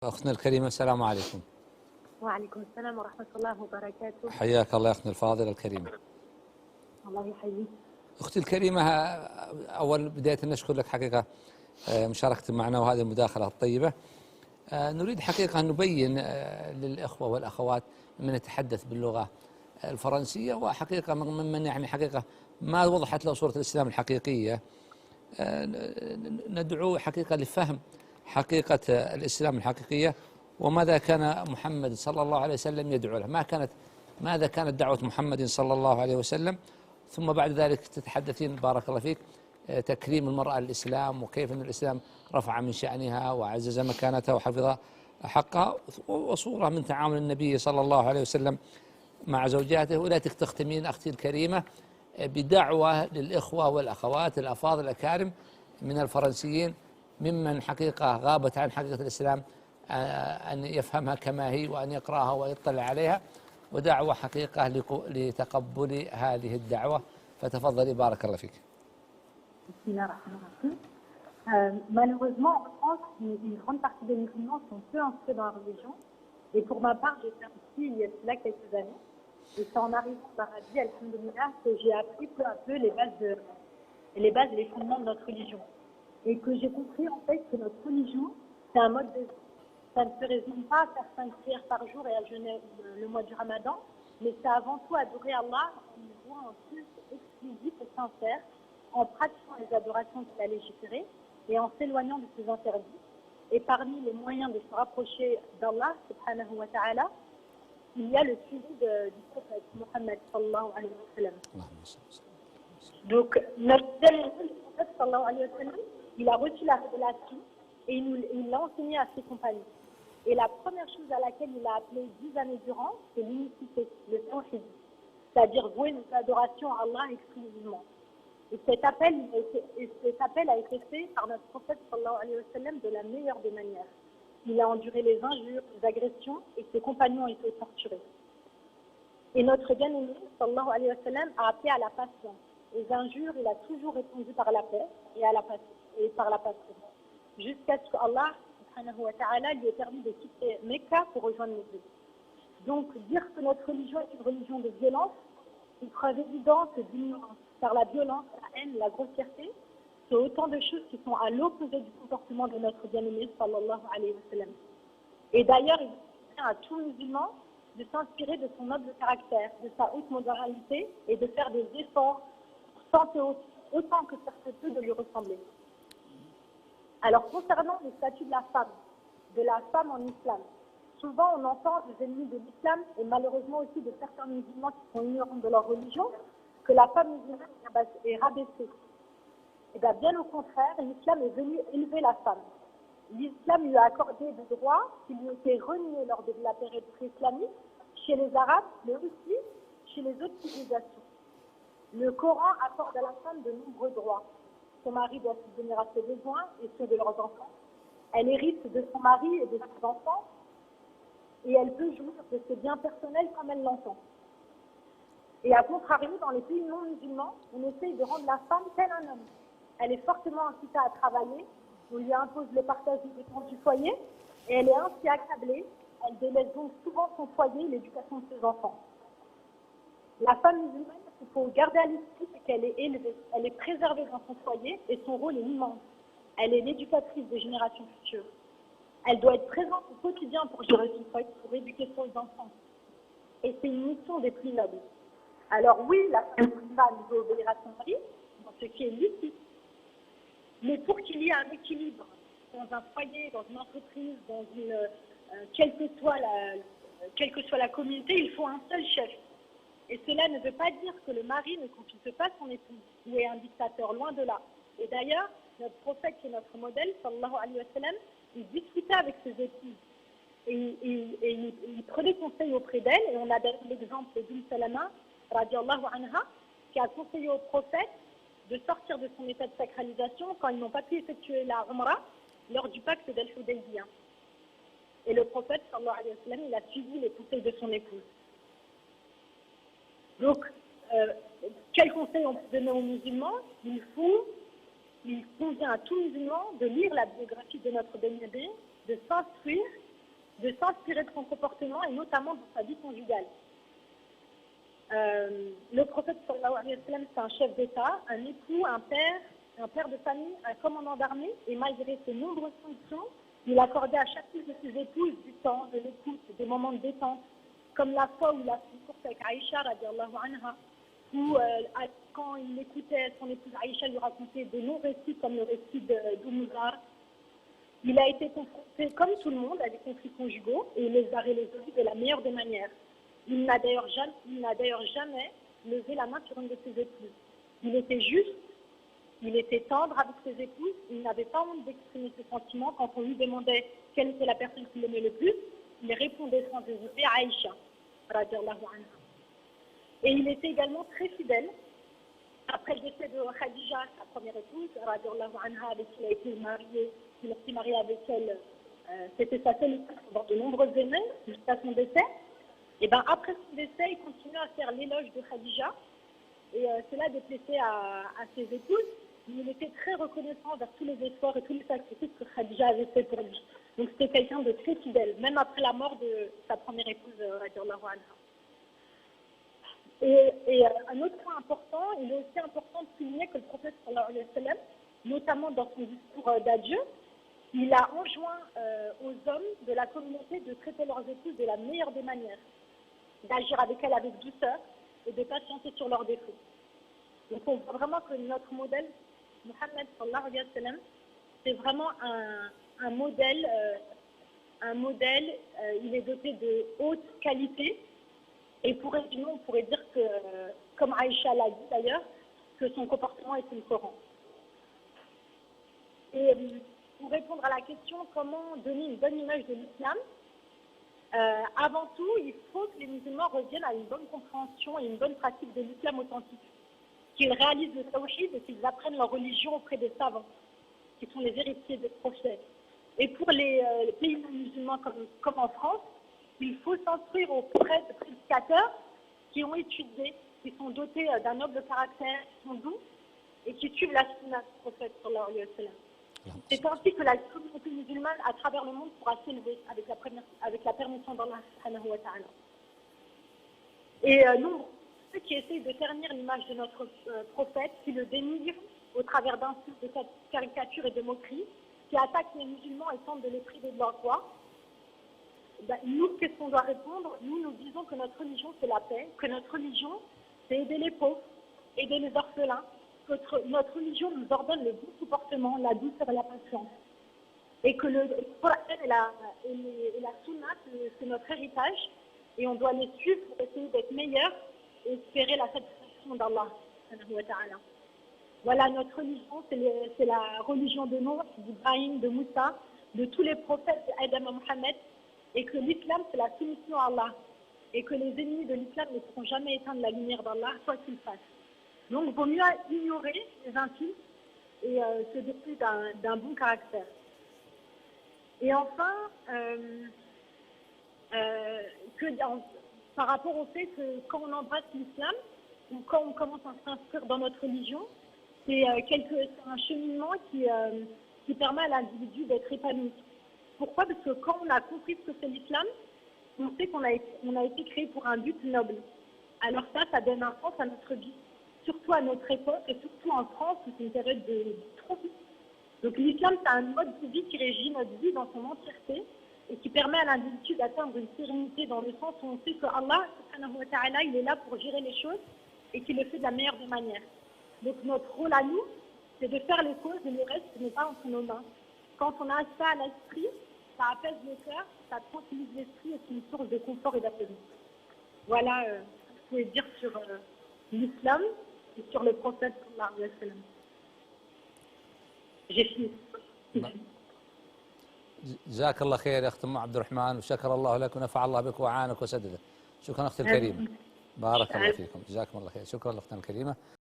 أختنا الكريمة السلام عليكم. وعليكم السلام ورحمة الله وبركاته. حياك الله يا أختنا الفاضلة الكريمة. الله يحييك. أختي الكريمة، أول بداية نشكر لك حقيقة مشاركة معنا وهذه المداخلة الطيبة. نريد حقيقة أن نبين للإخوة والأخوات من يتحدث باللغة الفرنسية وحقيقة ممن يعني حقيقة ما وضحت له صورة الإسلام الحقيقية، ندعو حقيقة لفهم حقيقة الإسلام الحقيقية وماذا كان محمد صلى الله عليه وسلم يدعو له، ماذا كانت دعوة محمد صلى الله عليه وسلم، ثم بعد ذلك تتحدثين بارك الله فيك تكريم المرأة الإسلام وكيف أن الإسلام رفع من شأنها وعزز مكانتها وحفظ حقها، وصورة من تعامل النبي صلى الله عليه وسلم مع زوجاته. ولا تختمين أختي الكريمة بدعوة للإخوة والأخوات الأفاضل الأكارم من الفرنسيين ممن حقيقة غابت عن حقيقة الإسلام أن يفهمها كما هي وأن يقرأها ويطلع عليها، ودعوة حقيقة لتقبل هذه الدعوة. فتفضلي بارك الله فيك. بسم الله الرحمن الرحيم. Malheureusement, en France, une grande partie des musulmans sont peu inscrits dans la religion. Et pour ma part, j'ai fait ici il y a cela quelques années. Et c'est en arrivant en Arabie, alhamdoulilah, que j'ai appris peu à peu les bases et les fondements de notre religion. Et que j'ai compris en fait que notre religion, c'est un mode de vie. Ça ne se résume pas à faire 5 prières par jour et à jeûner le mois du Ramadan, mais c'est avant tout adorer Allah en une voie en culte exclusif et sincère, en pratiquant les adorations qu'il a légiférées et en s'éloignant de ses interdits. Et parmi les moyens de se rapprocher d'Allah, subhanahu wa ta'ala, il y a le suivi du prophète Mohammed sallallahu alayhi wa sallam. Donc, notre prophète sallallahu alayhi wa sallam, il a reçu la révélation et il l'a enseigné à ses compagnons. Et la première chose à laquelle il a appelé 10 années durant, c'est l'unicité, le tawhid, c'est-à-dire vouer nos adorations à Allah exclusivement. Et cet appel a été fait par notre prophète sallallahu alayhi wa sallam de la meilleure des manières. Il a enduré les injures, les agressions et ses compagnons ont été torturés. Et notre bien-aimé sallallahu alayhi wa sallam a appelé à la patience. Aux injures, il a toujours répondu par la paix et par la patience. Jusqu'à ce qu'Allah subhanahu wa ta'ala lui ait permis de quitter Mecca pour rejoindre Médine. Donc dire que notre religion est une religion de violence, une preuve évidente d'ignorance. Car la violence, la haine, la grossièreté, c'est autant de choses qui sont à l'opposé du comportement de notre bien-aimé sallallahu alayhi wa sallam. Et d'ailleurs, il appartient à tout musulman de s'inspirer de son noble caractère, de sa haute moralité et de faire des efforts pour tenter autant que faire se peut de lui ressembler. Alors concernant le statut de la femme en islam, souvent on entend des ennemis de l'islam et malheureusement aussi de certains musulmans qui sont ignorants de leur religion, que la femme musulmane est rabaissée. Et bien au contraire, l'islam est venu élever la femme. L'islam lui a accordé des droits qui lui étaient reniés lors de la période pré-islamique, chez les Arabes, mais aussi chez les autres civilisations. Le Coran accorde à la femme de nombreux droits. Son mari doit subvenir à ses besoins et ceux de leurs enfants. Elle hérite de son mari et de ses enfants et elle peut jouir de ses biens personnels comme elle l'entend. Et à contrario, dans les pays non musulmans, on essaye de rendre la femme tel un homme. Elle est fortement incitée à travailler, on lui impose le partage des dépenses du foyer et elle est ainsi accablée. Elle délaisse donc souvent son foyer et l'éducation de ses enfants. La femme musulmane, il faut garder à l'esprit qu'elle est élevée, elle est préservée dans son foyer et son rôle est immense. Elle est l'éducatrice des générations futures. Elle doit être présente au quotidien pour gérer son foyer, pour éduquer ses enfants. Et c'est une mission des plus nobles. Alors oui, la femme musulmane doit obéir à son mari, dans ce qui est licite. Mais pour qu'il y ait un équilibre dans un foyer, dans une entreprise, dans quelle que soit la communauté, il faut un seul chef. Et cela ne veut pas dire que le mari ne consulte pas son épouse ou est un dictateur, loin de là. Et d'ailleurs, notre prophète qui est notre modèle, sallallahu alayhi wa sallam, il discutait avec ses épouses. Et il prenait conseil auprès d'elle. Et on a l'exemple Salama, radiallahu anha, qui a conseillé au prophète de sortir de son état de sacralisation quand ils n'ont pas pu effectuer la Umrah lors du pacte d'Al-Hudaybiyah. Et le prophète, sallallahu alayhi wa sallam, il a suivi les conseils de son épouse. Donc, quel conseil on peut donner aux musulmans? Il convient à tout musulman de lire la biographie de notre bien-aimé, de s'instruire de s'inspirer de son comportement et notamment de sa vie conjugale. Le prophète sallallahu alayhi wa sallam, c'est un chef d'État, un époux, un père de famille, un commandant d'armée, et malgré ses nombreuses fonctions, il accordait à chacune de ses épouses du temps, de l'écoute, des moments de détente, comme la fois où il a fait une course avec Aïcha, radiallahu anha, où quand il écoutait son épouse Aïcha lui raconter de longs récits comme le récit d'Oumuzar. Il a été confronté, comme tout le monde, à des conflits conjugaux et il les a résolus de la meilleure des manières. Il n'a d'ailleurs jamais levé la main sur une de ses épouses. Il était juste, il était tendre avec ses épouses, il n'avait pas honte d'exprimer ses sentiments. Quand on lui demandait quelle était la personne qu'il aimait le plus, il répondait sans hésiter à Aïcha, radiallahu anha. Et il était également très fidèle. Après le décès de Khadija, sa première épouse, radiallahu anha, avec qui il a été marié avec elle, c'était sa seule épouse pendant de nombreuses années, jusqu'à son décès. Et bien après son décès, il continue à faire l'éloge de Khadija, et cela déplaisait à ses épouses, mais il était très reconnaissant vers tous les efforts et tous les sacrifices que Khadija avait fait pour lui. Donc c'était quelqu'un de très fidèle, même après la mort de sa première épouse, radiallahu anha. Et un autre point important, il est aussi important de souligner que le prophète sallallahu alayhi wa sallam, notamment dans son discours d'adieu, il a enjoint aux hommes de la communauté de traiter leurs épouses de la meilleure des manières, d'agir avec elles avec douceur et de patienter sur leurs défauts. Donc on voit vraiment que notre modèle, Mohammed sallallahu alayhi wa sallam, c'est vraiment un modèle, il est doté de haute qualité. Et pour résumer, on pourrait dire que, comme Aïcha l'a dit d'ailleurs, que son comportement est le Coran. Et pour répondre à la question comment donner une bonne image de l'islam, avant tout, il faut que les musulmans reviennent à une bonne compréhension et une bonne pratique de l'islam authentique. Qu'ils réalisent le tawhid et qu'ils apprennent leur religion auprès des savants, qui sont les héritiers des prophètes. Et pour les pays musulmans comme en France, il faut s'instruire auprès de prédicateurs qui ont étudié, qui sont dotés d'un noble caractère, qui sont doux et qui suivent la sunna du prophète sallallahu alayhi wa sallam. C'est ainsi que la communauté musulmane à travers le monde pourra s'élever avec la permission d'Allah subhanahu wa ta'ala. Et ceux qui essayent de ternir l'image de notre prophète, qui le dénigrent au travers d'insultes, de caricatures et de moqueries, qui attaquent les musulmans et tentent de les priver de leur foi, nous, qu'est-ce qu'on doit répondre? Nous disons que notre religion, c'est la paix, que notre religion, c'est aider les pauvres, aider les orphelins, que notre religion nous ordonne le bon comportement, la douceur et la patience. Et que le Coran et la Sunna, c'est notre héritage, et on doit les suivre pour essayer d'être meilleurs et espérer la satisfaction d'Allah. Voilà, notre religion, c'est la religion de Noé, d'Ibrahim, de Moussa, de tous les prophètes, d'Adam et Mohammed, et que l'islam, c'est la soumission à Allah, et que les ennemis de l'islam ne pourront jamais éteindre la lumière d'Allah, quoi qu'ils fassent. Donc, il vaut mieux ignorer les insultes et se doter d'un bon caractère. Et enfin, par rapport au fait que quand on embrasse l'islam, ou quand on commence à s'inscrire dans notre religion, c'est un cheminement qui permet à l'individu d'être épanoui. Pourquoi? Parce que quand on a compris ce que c'est l'islam, on sait qu'on a été créé pour un but noble. Alors ça donne un sens à notre vie, surtout à notre époque et surtout en France où c'est une période de trop vite. Donc l'islam, c'est un mode de vie qui régit notre vie dans son entièreté et qui permet à l'individu d'atteindre une sérénité dans le sens où on sait que Allah, subhanahu wa ta'ala, il est là pour gérer les choses et qu'il le fait de la meilleure des manières. Donc notre rôle à nous, c'est de faire les choses et le reste n'est pas entre nos mains. Quand on a ça à l'esprit, ça apaise le cœur, ça tranquillise l'esprit et c'est une source de confort et d'apaisement. Voilà ce que je pouvais dire sur l'islam et sur le prophète sallallahu alayhi wa sallam. J'ai fini. جزاك الله خير يا اخت ام عبد الرحمن وشكر الله لك ونفع الله بك وعانك وسددك. شكرا اختي الكريمه. بارك الله فيكم، جزاكم الله خير. شكرا لاختنا الكريمه.